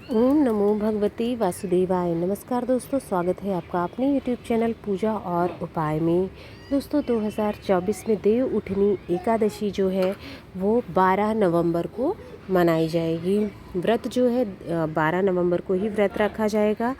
ओम नमो भगवते वासुदेवाय। नमस्कार दोस्तों, स्वागत है आपका अपने यूट्यूब चैनल पूजा और उपाय में। दोस्तों 2024 में देव उठनी एकादशी जो है वो 12 नवंबर को मनाई जाएगी। व्रत जो है 12 नवंबर को ही व्रत रखा जाएगा।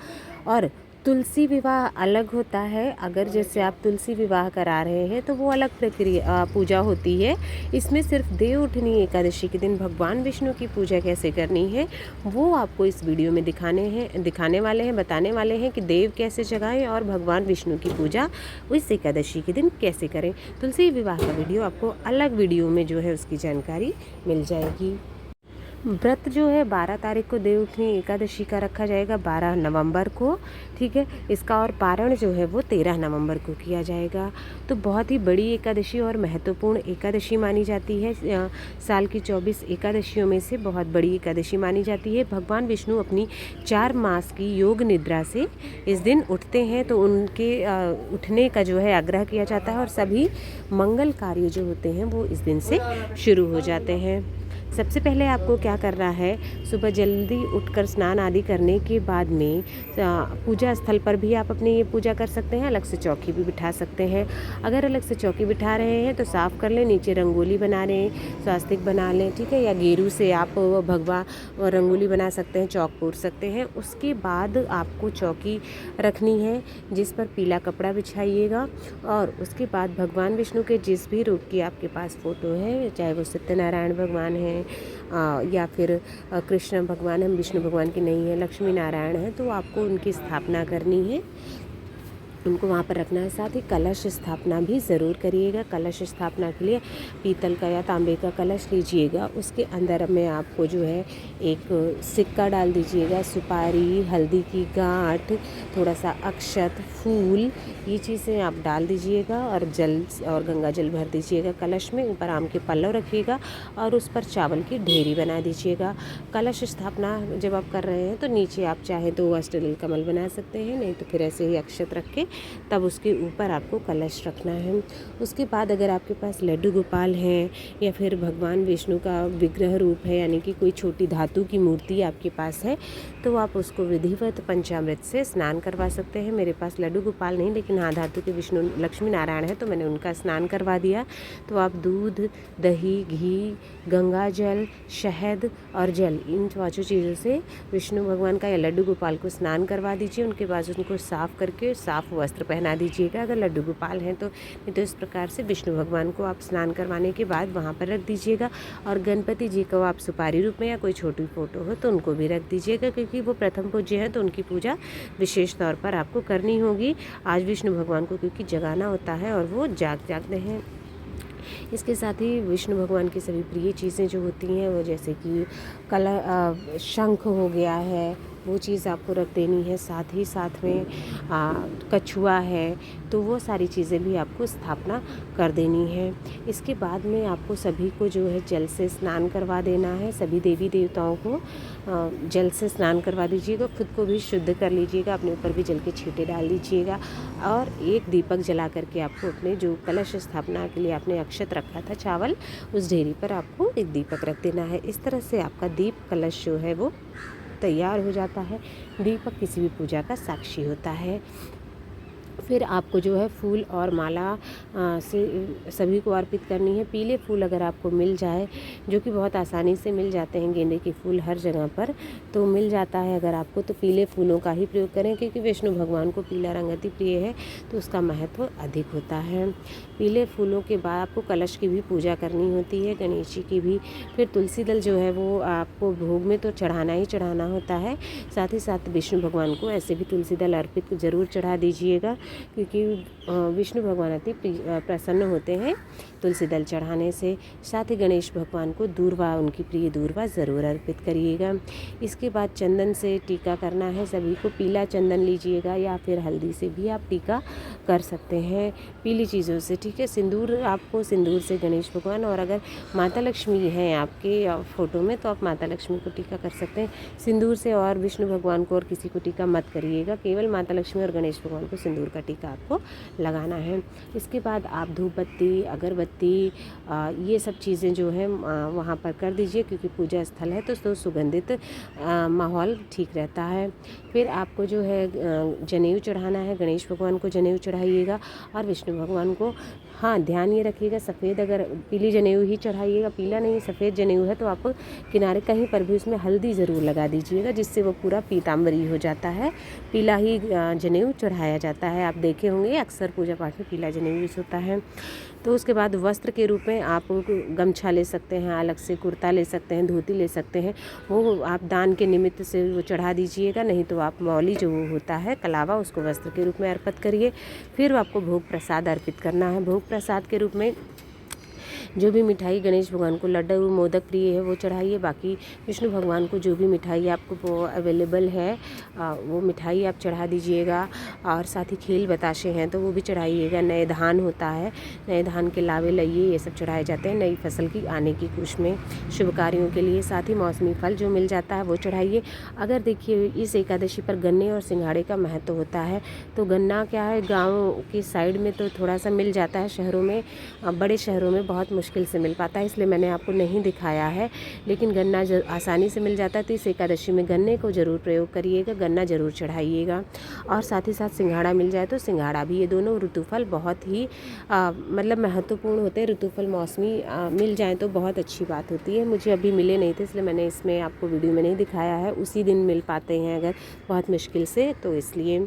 और तुलसी विवाह अलग होता है। अगर जैसे आप तुलसी विवाह करा रहे हैं तो वो अलग प्रक्रिया पूजा होती है। इसमें सिर्फ देव उठनी एकादशी के दिन भगवान विष्णु की पूजा कैसे करनी है वो आपको इस वीडियो में दिखाने वाले हैं, बताने वाले हैं कि देव कैसे जगाएं और भगवान विष्णु की पूजा इस एकादशी के दिन कैसे करें। तुलसी विवाह का वीडियो आपको अलग वीडियो में जो है उसकी जानकारी मिल जाएगी। व्रत जो है 12 तारीख को देव उठनी एकादशी का रखा जाएगा, 12 नवंबर को। ठीक है, इसका और पारण जो है वो 13 नवंबर को किया जाएगा। तो बहुत ही बड़ी एकादशी और महत्वपूर्ण एकादशी मानी जाती है। साल की 24 एकादशियों में से बहुत बड़ी एकादशी मानी जाती है। भगवान विष्णु अपनी 4 मास की योग निद्रा से इस दिन उठते हैं, तो उनके उठने का जो है आग्रह किया जाता है और सभी मंगल कार्य जो होते हैं वो इस दिन से शुरू हो जाते हैं। सबसे पहले आपको क्या करना है, सुबह जल्दी उठकर स्नान आदि करने के बाद में पूजा स्थल पर भी आप अपनी ये पूजा कर सकते हैं। अलग से चौकी भी बिठा सकते हैं। अगर अलग से चौकी बिठा रहे हैं तो साफ़ कर लें, नीचे रंगोली बना रहे हैं, स्वास्तिक बना लें। ठीक है, या गेरू से आप भगवा रंगोली बना सकते हैं, चौक पोत सकते हैं। उसके बाद आपको चौकी रखनी है जिस पर पीला कपड़ा बिछाइएगा। और उसके बाद भगवान विष्णु के जिस भी रूप की आपके पास फ़ोटो है, चाहे वो सत्यनारायण भगवान है या फिर कृष्ण भगवान है, विष्णु भगवान की नहीं है, लक्ष्मी नारायण है, तो आपको उनकी स्थापना करनी है, उनको वहाँ पर रखना है। साथ ही कलश स्थापना भी ज़रूर करिएगा। कलश स्थापना के लिए पीतल का या तांबे का कलश लीजिएगा। उसके अंदर में आपको जो है एक सिक्का डाल दीजिएगा, सुपारी, हल्दी की गांठ, थोड़ा सा अक्षत, फूल, ये चीज़ें आप डाल दीजिएगा और जल और गंगा जल भर दीजिएगा कलश में। ऊपर आम के पल्लव रखिएगा और उस पर चावल की ढेरी बना दीजिएगा। कलश स्थापना जब आप कर रहे हैं तो नीचे आप चाहे तो अष्टदल कमल बना सकते हैं, नहीं तो फिर ऐसे ही अक्षत रख के तब उसके ऊपर आपको कलश रखना है। उसके बाद अगर आपके पास लड्डू गोपाल हैं या फिर भगवान विष्णु का विग्रह रूप है, यानी कि कोई छोटी धातु की मूर्ति आपके पास है, तो आप उसको विधिवत पंचामृत से स्नान करवा सकते हैं। मेरे पास लड्डू गोपाल नहीं, लेकिन हाँ धातु के विष्णु लक्ष्मी नारायण है, तो मैंने उनका स्नान करवा दिया। तो आप दूध, दही, घी, गंगा जल, शहद और जल, इन पाँचों चीज़ों से विष्णु भगवान का या लड्डू गोपाल को स्नान करवा दीजिए। उनके बाद उनको साफ़ करके साफ़ वस्त्र पहना दीजिएगा अगर लड्डू गोपाल हैं तो। नहीं तो इस प्रकार से विष्णु भगवान को आप स्नान करवाने के बाद वहाँ पर रख दीजिएगा। और गणपति जी को आप सुपारी रूप में या कोई छोटी फ़ोटो हो तो उनको भी रख दीजिएगा, क्योंकि वो प्रथम पूज्य हैं, तो उनकी पूजा विशेष तौर पर आपको करनी होगी। आज विष्णु भगवान को क्योंकि जगाना होता है और वो जागते हैं। इसके साथ ही विष्णु भगवान की सभी प्रिय चीज़ें जो होती हैं वो, जैसे कि शंख हो गया है, वो चीज़ आपको रख देनी है। साथ ही साथ में कछुआ है, तो वो सारी चीज़ें भी आपको स्थापना कर देनी है। इसके बाद में आपको सभी को जो है जल से स्नान करवा देना है। सभी देवी देवताओं को जल से स्नान करवा दीजिएगा। खुद को भी शुद्ध कर लीजिएगा, अपने ऊपर भी जल के छींटे डाल दीजिएगा। और एक दीपक जला करके आपको अपने जो कलश स्थापना के लिए आपने अक्षत रखा था चावल, उस ढेरी पर आपको एक दीपक रख देना है। इस तरह से आपका दीप कलश जो है वो तैयार हो जाता है। दीपक किसी भी पूजा का साक्षी होता है। फिर आपको जो है फूल और माला से सभी को अर्पित करनी है। पीले फूल अगर आपको मिल जाए, जो कि बहुत आसानी से मिल जाते हैं, गेंदे के फूल हर जगह पर तो मिल जाता है अगर आपको, तो पीले फूलों का ही प्रयोग करें, क्योंकि विष्णु भगवान को पीला रंग अति प्रिय है, तो उसका महत्व अधिक होता है। पीले फूलों के बाद आपको कलश की भी पूजा करनी होती है, गणेश जी की भी। फिर तुलसी दल जो है वो आपको भोग में तो चढ़ाना ही चढ़ाना होता है। साथ ही साथ विष्णु भगवान को ऐसे भी तुलसी दल अर्पित ज़रूर चढ़ा दीजिएगा, क्योंकि विष्णु भगवान अति प्रसन्न होते हैं तुलसी दल चढ़ाने से। साथ ही गणेश भगवान को दूर्वा, उनकी प्रिय दूर्वा ज़रूर अर्पित करिएगा। इसके बाद चंदन से टीका करना है। सभी को पीला चंदन लीजिएगा या फिर हल्दी से भी आप टीका कर सकते हैं, पीली चीज़ों से। ठीक है, सिंदूर, आपको सिंदूर से गणेश भगवान, और अगर माता लक्ष्मी हैं आपके फ़ोटो में तो आप माता लक्ष्मी को टीका कर सकते हैं सिंदूर से। और विष्णु भगवान को और किसी को टीका मत करिएगा, केवल माता लक्ष्मी और गणेश भगवान को सिंदूर का टीका आपको लगाना है। इसके बाद आप धूप बत्ती, अगरबत्ती ये सब चीज़ें जो हैं वहाँ पर कर दीजिए, क्योंकि पूजा स्थल है तो सुगंधित माहौल ठीक रहता है। फिर आपको जो है जनेऊ चढ़ाना है। गणेश भगवान को जनेऊ चढ़ाइएगा और विष्णु भगवान को, हाँ ध्यान ये रखिएगा सफ़ेद, अगर पीली जनेऊ ही चढ़ाइएगा, पीला नहीं सफ़ेद जनेऊ है तो आप किनारे कहीं पर भी उसमें हल्दी ज़रूर लगा दीजिएगा, जिससे वो पूरा पीताम्बरी हो जाता है। पीला ही जनेऊ चढ़ाया जाता है। आप देखे होंगे अक्सर पूजा पाठ में पीला जनेऊ यूज़ होता है। तो उसके बाद वस्त्र के रूप में आप गमछा ले सकते हैं, अलग से कुर्ता ले सकते हैं, धोती ले सकते हैं। वो आप दान के निमित्त से वो चढ़ा दीजिएगा, नहीं तो आप मौली जो होता है कलावा, उसको वस्त्र के रूप में अर्पित करिए। फिर आपको भोग प्रसाद अर्पित करना है। भोग प्रसाद के रूप में जो भी मिठाई गणेश भगवान को लड्डू मोदक प्रिय है वो चढ़ाइए। बाकी विष्णु भगवान को जो भी मिठाई आपको वो अवेलेबल है वो मिठाई आप चढ़ा दीजिएगा। और साथ ही खेल बताशे हैं तो वो भी चढ़ाइएगा। नए धान होता है, नए धान के लावे लइये ये सब चढ़ाए जाते हैं नई फसल की आने की खुश में, शुभ कार्यों के लिए। साथ ही मौसमी फल जो मिल जाता है वो चढ़ाइए। अगर देखिए इस एकादशी पर गन्ने और सिंघाड़े का महत्व होता है, तो गन्ना क्या है गाँव की साइड में तो थोड़ा सा मिल जाता है, शहरों में बड़े शहरों में बहुत मुश्किल से मिल पाता है, इसलिए मैंने आपको नहीं दिखाया है। लेकिन गन्ना आसानी से मिल जाता है, तो इस एकादशी में गन्ने को ज़रूर प्रयोग करिएगा, गन्ना ज़रूर चढ़ाइएगा। और साथ ही साथ सिंघाड़ा मिल जाए तो सिंघाड़ा भी, ये दोनों ऋतुफल बहुत ही मतलब महत्वपूर्ण होते हैं। ऋतुफल मौसमी मिल जाए तो बहुत अच्छी बात होती है। मुझे अभी मिले नहीं थे, इसलिए मैंने इसमें आपको वीडियो में नहीं दिखाया है। उसी दिन मिल पाते हैं अगर बहुत मुश्किल से, तो इसलिए।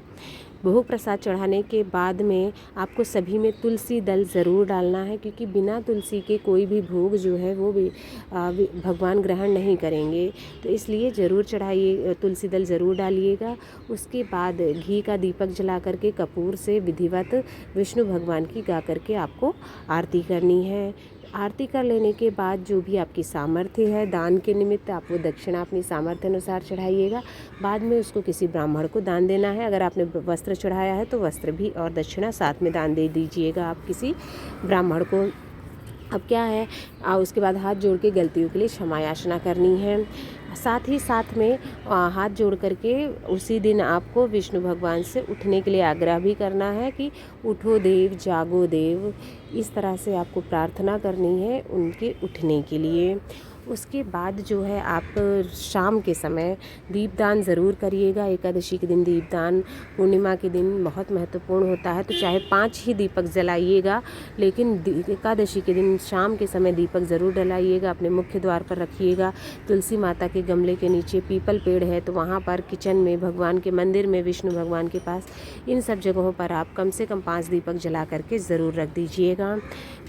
भोग प्रसाद चढ़ाने के बाद में आपको सभी में तुलसी दल ज़रूर डालना है, क्योंकि बिना तुलसी के कोई भी भोग जो है वो भी भगवान ग्रहण नहीं करेंगे, तो इसलिए ज़रूर चढ़ाइए, तुलसी दल ज़रूर डालिएगा। उसके बाद घी का दीपक जला करके कपूर से विधिवत विष्णु भगवान की गा करके आपको आरती करनी है। आरती कर लेने के बाद जो भी आपकी सामर्थ्य है दान के निमित्त, आप वो दक्षिणा अपनी सामर्थ्य अनुसार चढ़ाइएगा। बाद में उसको किसी ब्राह्मण को दान देना है। अगर आपने वस्त्र चढ़ाया है तो वस्त्र भी और दक्षिणा साथ में दान दे दीजिएगा आप किसी ब्राह्मण को। अब क्या है उसके बाद हाथ जोड़ के गलतियों के लिए क्षमा याचना करनी है। साथ ही साथ में हाथ जोड़ करके उसी दिन आपको विष्णु भगवान से उठने के लिए आग्रह भी करना है कि उठो देव जागो देव, इस तरह से आपको प्रार्थना करनी है उनके उठने के लिए। उसके बाद जो है आप शाम के समय दीपदान ज़रूर करिएगा। एकादशी के दिन दीपदान पूर्णिमा के दिन बहुत महत्वपूर्ण होता है, तो चाहे 5 ही दीपक जलाइएगा, लेकिन एकादशी के दिन शाम के समय दीपक ज़रूर जलाइएगा। अपने मुख्य द्वार पर रखिएगा, तुलसी माता के गमले के नीचे, पीपल पेड़ है तो वहाँ पर, किचन में, भगवान के मंदिर में, विष्णु भगवान के पास, इन सब जगहों पर आप कम से कम 5 दीपक जला करके ज़रूर रख दीजिएगा।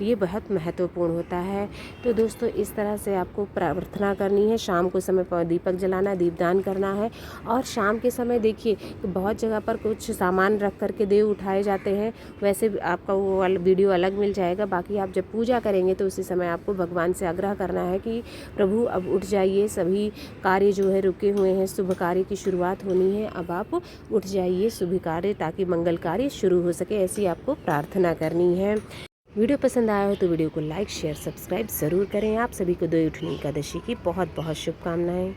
ये बहुत महत्वपूर्ण होता है। तो दोस्तों इस तरह से आपको प्रार्थना करनी है। शाम को समय दीपक जलाना, दीपदान करना है। और शाम के समय देखिए बहुत जगह पर कुछ सामान रख करके देव उठाए जाते हैं, वैसे आपका वो वीडियो अलग मिल जाएगा। बाकी आप जब पूजा करेंगे तो उसी समय आपको भगवान से आग्रह करना है कि प्रभु अब उठ जाइए, सभी कार्य जो है रुके हुए हैं, शुभ कार्य की शुरुआत होनी है, अब आप उठ जाइए शुभ कार्य, ताकि मंगल कार्य शुरू हो सके, ऐसी आपको प्रार्थना करनी है। वीडियो पसंद आया हो तो वीडियो को लाइक शेयर सब्सक्राइब ज़रूर करें। आप सभी को देवउठनी एकादशी की बहुत बहुत शुभकामनाएं।